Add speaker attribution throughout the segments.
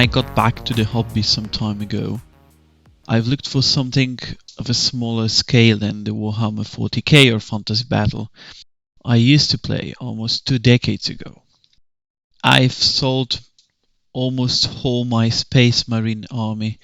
Speaker 1: I got back to the hobby some time ago, I've looked for something of a smaller scale than the Warhammer 40k or Fantasy Battle I used to play almost 2 decades ago. I've sold almost all my Space Marine army,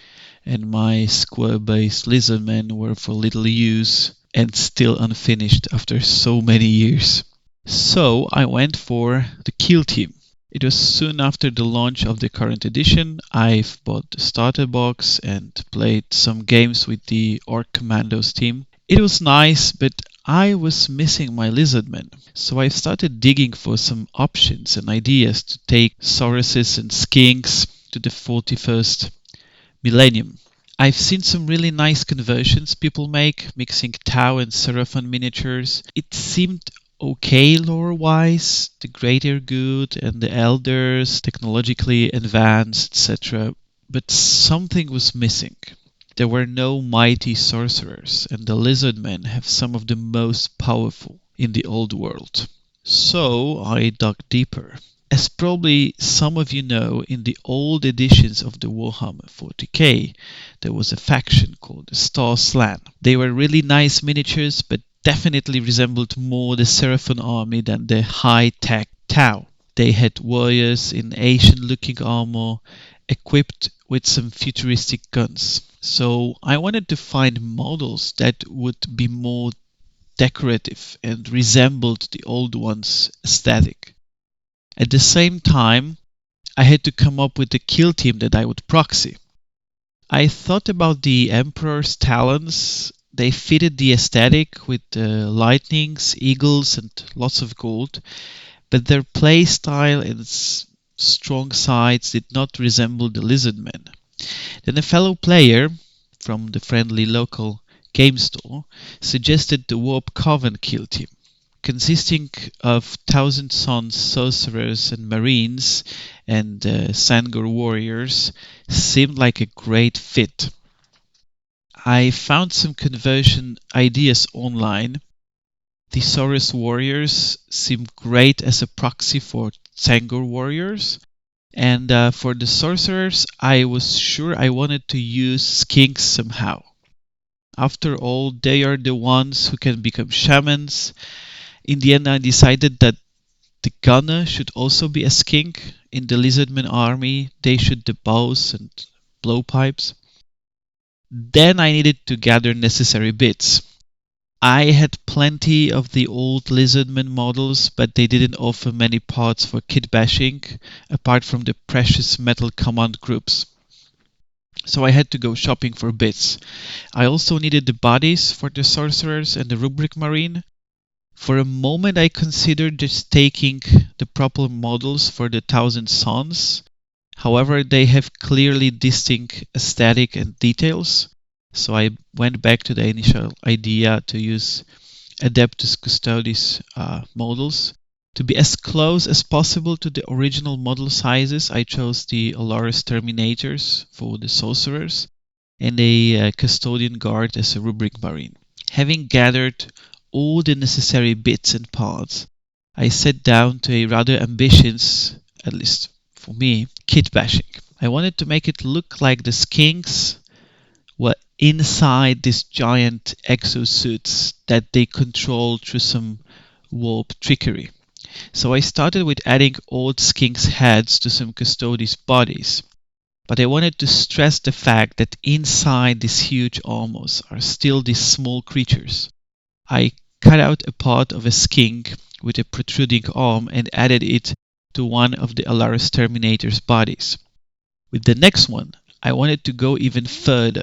Speaker 1: and my square-based Lizardmen were for little use and still unfinished after so many years. So I went for the Kill Team. It was soon after the launch of the current edition. I've bought the starter box and played some games with the Orc Commandos team. It was nice, but I was missing my Lizardmen, so I started digging for some options and ideas to take Sauruses and Skinks to the 41st millennium. I've seen some really nice conversions people make, mixing Tau and Seraphon miniatures. It seemed okay lore-wise, the greater good and the elders, technologically advanced, etc. But something was missing. There were no mighty sorcerers, and the Lizardmen have some of the most powerful in the old world. So I dug deeper. As probably some of you know, in the old editions of the Warhammer 40k, there was a faction called the Star Slann. They were really nice miniatures, but definitely resembled more the Seraphon army than the high-tech Tau. They had warriors in Asian-looking armor, equipped with some futuristic guns. So I wanted to find models that would be more decorative and resembled the old ones' aesthetic. At the same time, I had to come up with a kill team that I would proxy. I thought about the Emperor's talons. They fitted the aesthetic with lightnings, eagles, and lots of gold, but their play style and strong sides did not resemble the Lizardmen. Then a fellow player from the friendly local game store suggested the Warp Coven kill team, consisting of Thousand Sons sorcerers and marines and Sangor warriors. Seemed like a great fit. I found some conversion ideas online. The Saurus warriors seem great as a proxy for Sangor warriors. And for the sorcerers, I was sure I wanted to use skinks somehow. After all, they are the ones who can become shamans. In the end, I decided that the gunner should also be a skink. In the Lizardmen army, they shoot the bows and blowpipes. Then I needed to gather necessary bits. I had plenty of the old Lizardmen models, but they didn't offer many parts for kit bashing, apart from the precious metal command groups. So I had to go shopping for bits. I also needed the bodies for the sorcerers and the rubric marine. For a moment I considered just taking the proper models for the Thousand Sons. However, they have clearly distinct aesthetic and details, so I went back to the initial idea to use Adeptus Custodes models. To be as close as possible to the original model sizes, I chose the Alaris Terminators for the sorcerers and a Custodian Guard as a rubric marine. Having gathered all the necessary bits and parts, I sat down to a rather ambitious, at least for me, kit bashing. I wanted to make it look like the skinks were inside these giant exosuits that they control through some warp trickery. So I started with adding old skinks' heads to some Custodes' bodies. But I wanted to stress the fact that inside these huge armors are still these small creatures. I cut out a part of a skink with a protruding arm and added it to one of the Alaris Terminator's bodies. With the next one, I wanted to go even further.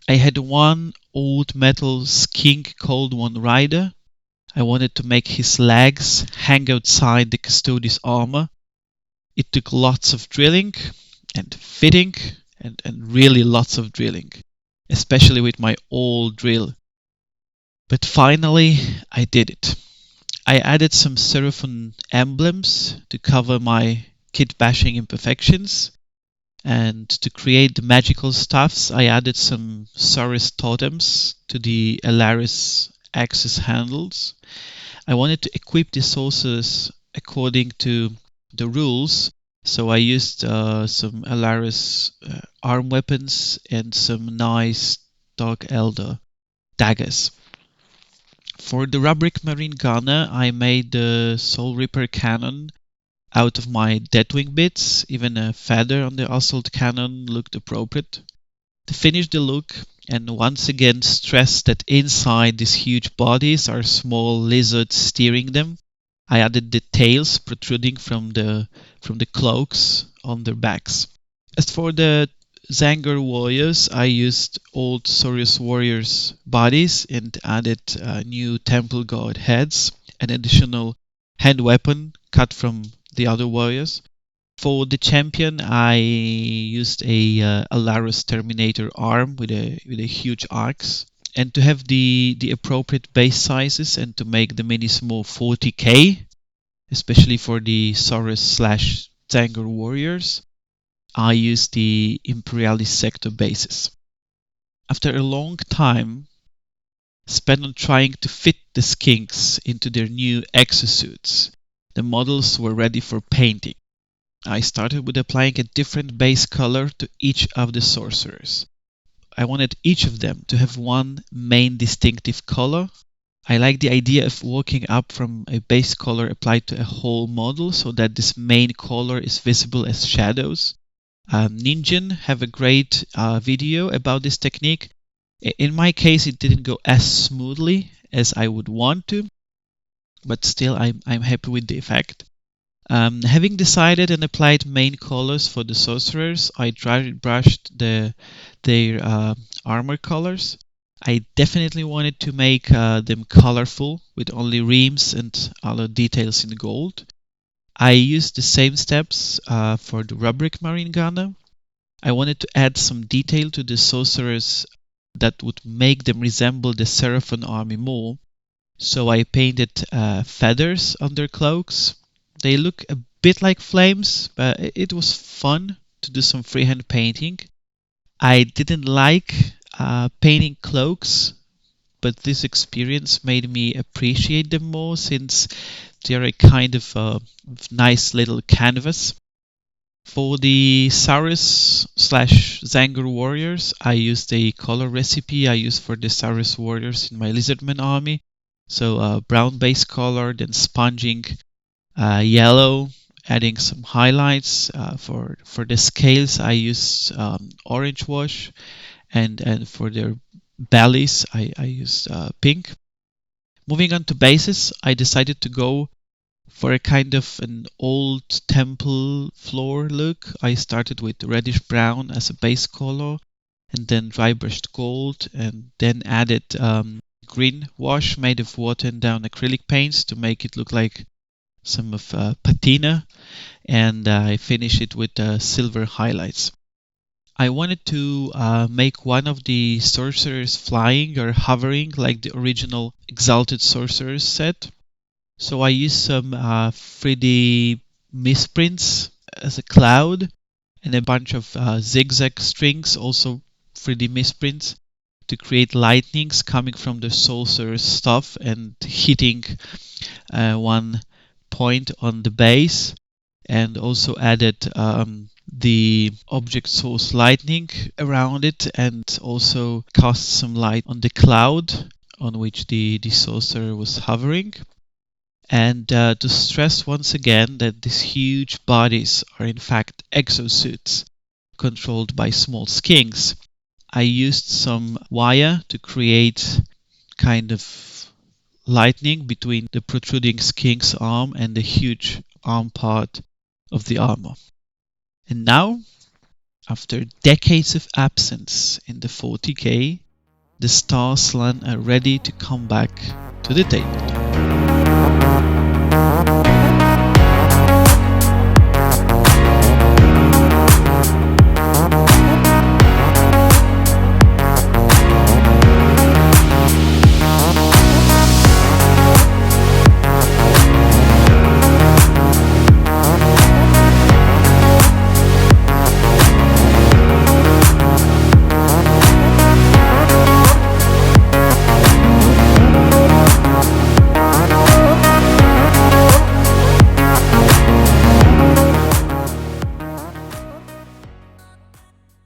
Speaker 1: I had one old metal skink called One Rider. I wanted to make his legs hang outside the Custodes' armor. It took lots of drilling and fitting and really lots of drilling, especially with my old drill. But finally, I did it. I added some Seraphon emblems to cover my kit bashing imperfections, and to create the magical stuffs, I added some Saurus totems to the Alaris axis handles. I wanted to equip the sorcerers according to the rules So I used some Alaris arm weapons and some nice Dark Elder daggers. For the Rubric Marine Gunner, I made the Soul Reaper cannon out of my Deathwing bits. Even a feather on the assault cannon looked appropriate. To finish the look, and once again stress that inside these huge bodies are small lizards steering them, I added the tails protruding from the cloaks on their backs. As for the Zanger warriors, I used old Saurus warriors' bodies and added new temple guard heads, an additional hand weapon cut from the other warriors. For the champion, I used a Alarus Terminator arm with a huge axe, and to have the appropriate base sizes and to make the minis more 40k, especially for the Saurus/Zanger warriors, I used the Imperialis sector bases. After a long time spent on trying to fit the skinks into their new exosuits, the models were ready for painting. I started with applying a different base color to each of the sorcerers. I wanted each of them to have one main distinctive color. I like the idea of working up from a base color applied to a whole model so that this main color is visible as shadows. Ninjin have a great video about this technique. In my case, it didn't go as smoothly as I would want to, but still I'm happy with the effect. Having decided and applied main colors for the sorcerers, I dry brushed their armor colors. I definitely wanted to make them colorful with only rims and other details in gold. I used the same steps for the Rubric Marine Gunner. I wanted to add some detail to the sorcerers that would make them resemble the Seraphon army more. So I painted feathers on their cloaks. They look a bit like flames, but it was fun to do some freehand painting. I didn't like painting cloaks, but this experience made me appreciate them more since they're a kind of nice little canvas. For the Saurus/Zanger warriors, I used a color recipe I used for the Saurus warriors in my Lizardmen army. So brown base color, then sponging yellow, adding some highlights. For the scales, I used orange wash, and for their bellies, I used pink. Moving on to bases, I decided to go for a kind of an old temple floor look. I started with reddish brown as a base color, and then dry brushed gold, and then added green wash made of watered down acrylic paints to make it look like some of patina, and I finished it with silver highlights. I wanted to make one of the sorcerers flying or hovering like the original Exalted Sorcerers set. So I used some 3D misprints as a cloud and a bunch of zigzag strings, also 3D misprints, to create lightnings coming from the sorcerer's stuff and hitting one point on the base, and also added the object source lightning around it, and also cast some light on the cloud on which the sorcerer was hovering. And to stress once again that these huge bodies are in fact exosuits controlled by small skinks, I used some wire to create kind of lightning between the protruding skink's arm and the huge arm part of the armor. And now, after decades of absence in the 40k, the Star Slann are ready to come back to the table.